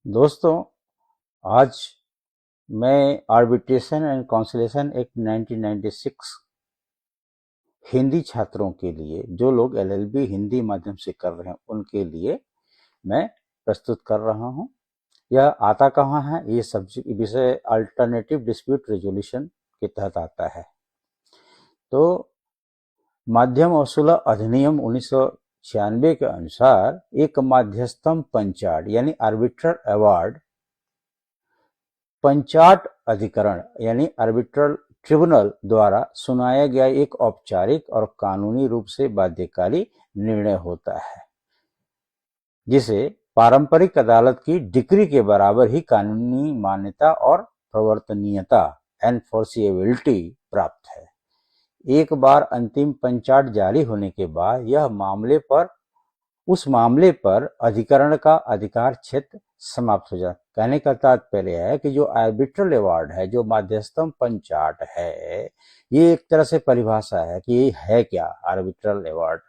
दोस्तों, आज मैं arbitration and conciliation act 1996 Hindi छात्रों के लिए, जो लोग एलएलबी हिंदी माध्यम से कर रहे हैं उनके लिए मैं प्रस्तुत कर रहा हूं। यह आता कहाँ है? ये सब्जेक्ट विषय अल्टरनेटिव डिस्प्यूट रेजोल्यूशन के तहत आता है। तो माध्यम वसूला अधिनियम 1996 के अनुसार एक माध्यस्थम पंचाट यानी आर्बिट्रल अवार्ड पंचाट अधिकरण यानी आर्बिट्रल ट्रिब्यूनल द्वारा सुनाया गया एक औपचारिक और कानूनी रूप से बाध्यकारी निर्णय होता है, जिसे पारंपरिक अदालत की डिक्री के बराबर ही कानूनी मान्यता और प्रवर्तनीयता एनफोर्सिएबिलिटी प्राप्त है। एक बार अंतिम पंचाट जारी होने के बाद यह उस मामले पर अधिकरण का अधिकार क्षेत्र समाप्त हो जाता। कहने का तात्पर्य है कि जो आर्बिट्रल अवार्ड है, जो मध्यस्थम पंचाट है, ये एक तरह से परिभाषा है कि ये है क्या आर्बिट्रल अवार्ड।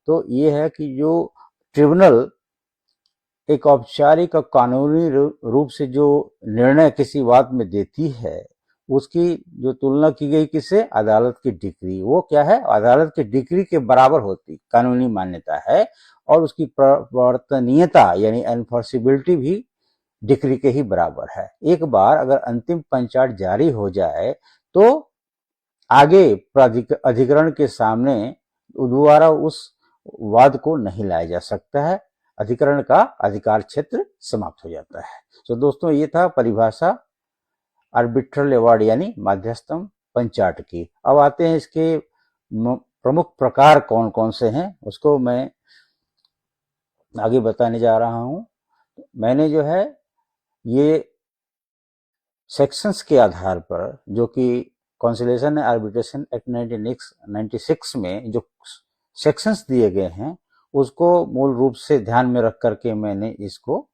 तो ये है कि जो ट्रिब्यूनल एक औपचारिक और कानूनी रूप से जो निर्णय किसी बात में देती है, उसकी जो तुलना की गई किससे? अदालत की डिक्री। वो क्या है? अदालत की डिक्री के बराबर होती कानूनी मान्यता है, और उसकी प्रवर्तनीयता यानी एनफोर्सिबिलिटी भी डिक्री के ही बराबर है। एक बार अगर अंतिम पंचाट जारी हो जाए तो आगे अधिकरण के सामने दोबारा उस वाद को नहीं लाया जा सकता है। अधिकरण का अधिकार क्षेत्र समाप्त हो जाता है। तो दोस्तों, ये था परिभाषा आर्बिट्रल अवार्ड यानी मध्यस्थम पंचाट की। अब आते हैं इसके प्रमुख प्रकार कौन कौन से हैं, उसको मैं आगे बताने जा रहा हूं। मैंने जो है ये सेक्शंस के आधार पर, जो कि कॉन्सिलेशन एंड आर्बिट्रेशन एक्ट 1996 में जो सेक्शंस दिए गए हैं, उसको मूल रूप से ध्यान में रख करके मैंने इसको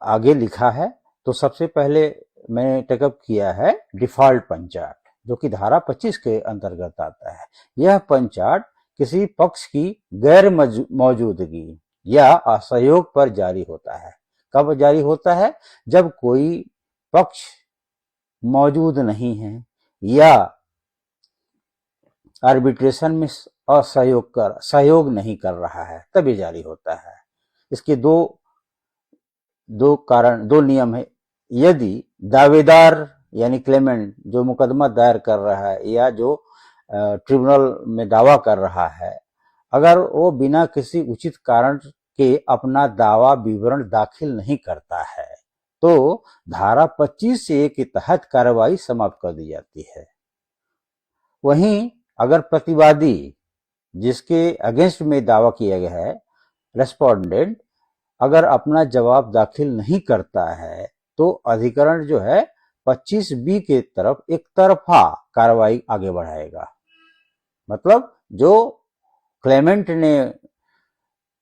आगे लिखा है। तो सबसे पहले मैंने टेकअप किया है डिफॉल्ट पंचाट, जो कि धारा 25 के अंतर्गत आता है। यह पंचाट किसी पक्ष की गैर मौजूदगी या असहयोग पर जारी होता है। कब जारी होता है? जब कोई पक्ष मौजूद नहीं है या आर्बिट्रेशन में सहयोग नहीं कर रहा है, तभी जारी होता है। इसके दो नियम है। यदि दावेदार यानी क्लेमेंट जो मुकदमा दायर कर रहा है या जो ट्रिब्यूनल में दावा कर रहा है, अगर वो बिना किसी उचित कारण के अपना दावा विवरण दाखिल नहीं करता है, तो धारा 25A के तहत कार्रवाई समाप्त कर दी जाती है। वहीं अगर प्रतिवादी जिसके अगेंस्ट में दावा किया गया है, रेस्पोंडेंट, अगर अपना जवाब दाखिल नहीं करता है, तो अधिकरण जो है 25B के तरफ एक तरफा कार्रवाई आगे बढ़ाएगा। मतलब जो क्लेमेंट ने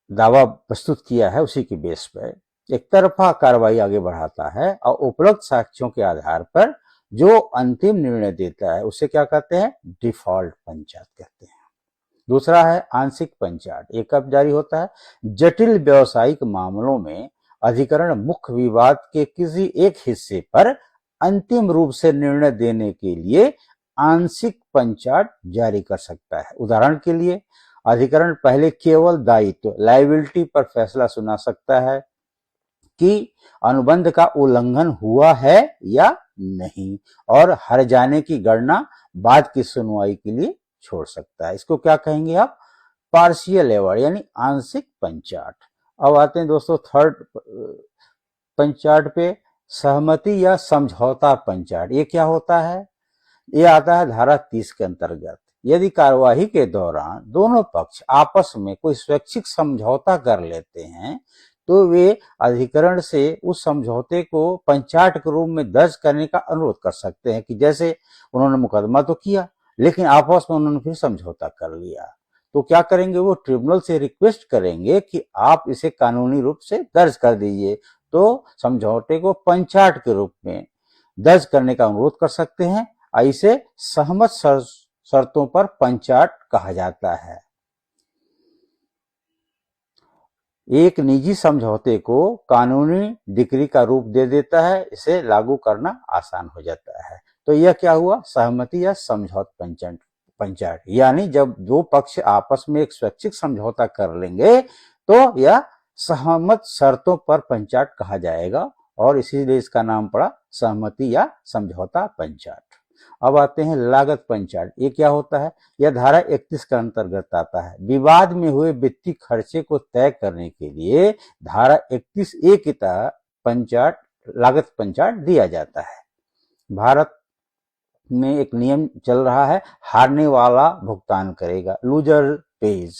दावा प्रस्तुत किया है उसी के बेस पर एक तरफा कार्रवाई आगे बढ़ाता है, और उपलब्ध साक्ष्यों के आधार पर जो अंतिम निर्णय देता है उसे क्या कहते हैं? डिफॉल्ट पंचाट कहते हैं। दूसरा है आंशिक पंचाट। ये कब जारी होता है? जटिल व्यवसायिक मामलों में अधिकरण मुख्य विवाद के किसी एक हिस्से पर अंतिम रूप से निर्णय देने के लिए आंशिक पंचाट जारी कर सकता है। उदाहरण के लिए, अधिकरण पहले केवल दायित्व लायबिलिटी पर फैसला सुना सकता है कि अनुबंध का उल्लंघन हुआ है या नहीं, और हर जाने की गणना बाद की सुनवाई के लिए छोड़ सकता है। इसको क्या कहेंगे आप? पार्शियल अवार्ड यानी आंशिक पंचाट। अब आते हैं दोस्तों थर्ड पंचाट पे, सहमति या समझौता पंचाट। ये क्या होता है? ये आता है धारा 30 के अंतर्गत। यदि कार्यवाही के दौरान दोनों पक्ष आपस में कोई स्वैच्छिक समझौता कर लेते हैं, तो वे अधिकरण से उस समझौते को पंचाट के रूप में दर्ज करने का अनुरोध कर सकते हैं। कि जैसे उन्होंने मुकदमा तो किया, लेकिन आपस में उन्होंने फिर समझौता कर लिया, तो क्या करेंगे? वो ट्रिब्यूनल से रिक्वेस्ट करेंगे कि आप इसे कानूनी रूप से दर्ज कर दीजिए। तो समझौते को पंचाट के रूप में दर्ज करने का अनुरोध कर सकते हैं। इसे सहमत शर्तों पर पंचाट कहा जाता है। एक निजी समझौते को कानूनी डिक्री का रूप दे देता है, इसे लागू करना आसान हो जाता है। तो यह क्या हुआ, सहमति या समझौत पंचायत, यानी जब दो पक्ष आपस में एक स्वैच्छिक समझौता कर लेंगे तो यह सहमत शर्तों पर पंचायत कहा जाएगा और इसीलिए इसका नाम पड़ा सहमति या समझौता पंचायत। अब आते हैं लागत पंचायत। ये क्या होता है, यह धारा 31 के अंतर्गत आता है। विवाद में हुए वित्तीय खर्चे को तय करने के लिए धारा 31A के तहत पंचायत लागत पंचायत दिया जाता है। भारत में एक नियम चल रहा है, हारने वाला भुगतान करेगा, लूजर पेज।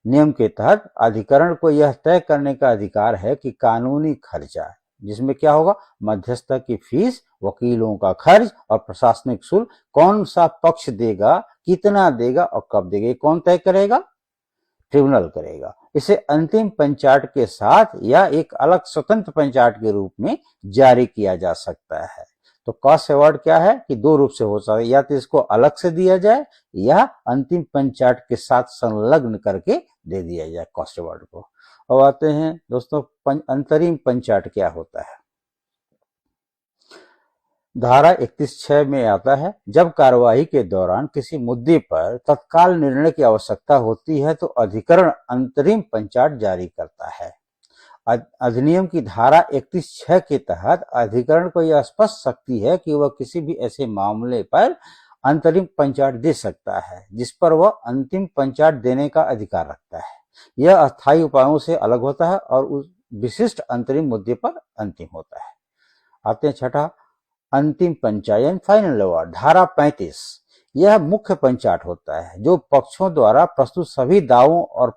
नियम के तहत अधिकरण को यह तय करने का अधिकार है कि कानूनी खर्चा, जिसमें क्या होगा, मध्यस्थ की फीस, वकीलों का खर्च और प्रशासनिक शुल्क कौन सा पक्ष देगा, कितना देगा और कब देगा, कौन तय करेगा, ट्रिब्यूनल करेगा। इसे अंतिम पंचायत के साथ या एक अलग स्वतंत्र पंचायत के रूप में जारी किया जा सकता है। तो कॉस्ट अवार्ड क्या है कि दो रूप से हो सकता है, या तो इसको अलग से दिया जाए या अंतिम पंचायत के साथ संलग्न करके दे दिया जाए कॉस्ट अवार्ड को। अब आते हैं दोस्तों, अंतरिम पंचायत क्या होता है। धारा 31(6) में आता है, जब कार्यवाही के दौरान किसी मुद्दे पर तत्काल निर्णय की आवश्यकता होती है तो अधिकरण अंतरिम पंचायत जारी करता है। अधिनियम की धारा 31(6) के तहत अधिकरण को यह स्पष्ट शक्ति है कि वह किसी भी ऐसे मामले पर अंतरिम पंचायत दे सकता है जिस पर वह अंतिम पंचायत देने का अधिकार रखता है। यह अस्थायी उपायों से अलग होता है और उस विशिष्ट अंतरिम मुद्दे पर अंतिम होता है। आते हैं छठा, अंतिम पंचायत फाइनल अवार्ड। धारा 35, यह मुख्य पंचायत होता है जो पक्षों द्वारा प्रस्तुत सभी दावों और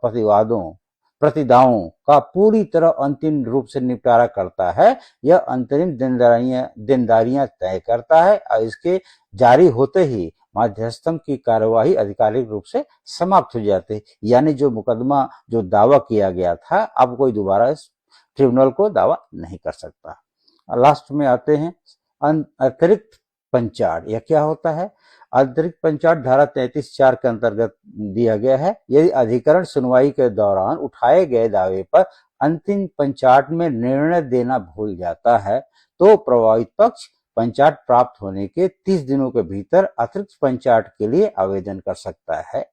प्रतिदावों का पूरी तरह अंतिम रूप से निपटारा करता है। यह अंतरिम देनदारियां तय करता है और इसके जारी होते ही मध्यस्थम की कार्यवाही आधिकारिक रूप से समाप्त हो जाती है, यानी जो मुकदमा जो दावा किया गया था अब कोई दोबारा इस ट्रिब्यूनल को दावा नहीं कर सकता। लास्ट में आते हैं अतिरिक्त पंचायत। यह क्या होता है, अतिरिक्त पंचायत धारा 33(4) के अंतर्गत दिया गया है। यदि अधिकरण सुनवाई के दौरान उठाए गए दावे पर अंतिम पंचायत में निर्णय देना भूल जाता है तो प्रभावित पक्ष पंचायत प्राप्त होने के 30 दिनों के भीतर अतिरिक्त पंचायत के लिए आवेदन कर सकता है।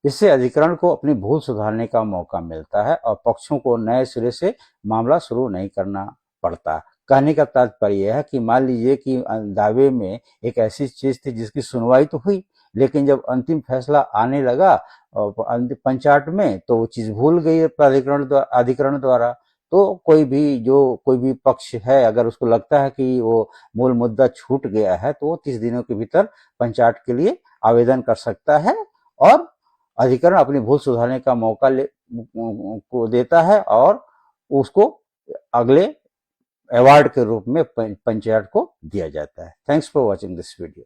इससे अधिकरण को अपनी भूल सुधारने का मौका मिलता है और पक्षों को नए सिरे से मामला शुरू नहीं करना पड़ता। कहने का तात्पर्य यह है कि मान लीजिए कि दावे में एक ऐसी चीज थी जिसकी सुनवाई तो हुई, लेकिन जब अंतिम फैसला आने लगा अंतिम पंचायत में तो वो चीज भूल गई अधिकरण द्वारा। तो कोई भी पक्ष है अगर उसको लगता है कि वो मूल मुद्दा छूट गया है तो वो 30 दिनों के भीतर पंचायत के लिए आवेदन कर सकता है और अधिकरण अपनी भूल सुधारने का मौका को देता है और उसको अगले अवार्ड के रूप में पंचायत को दिया जाता है। Thanks for watching this video.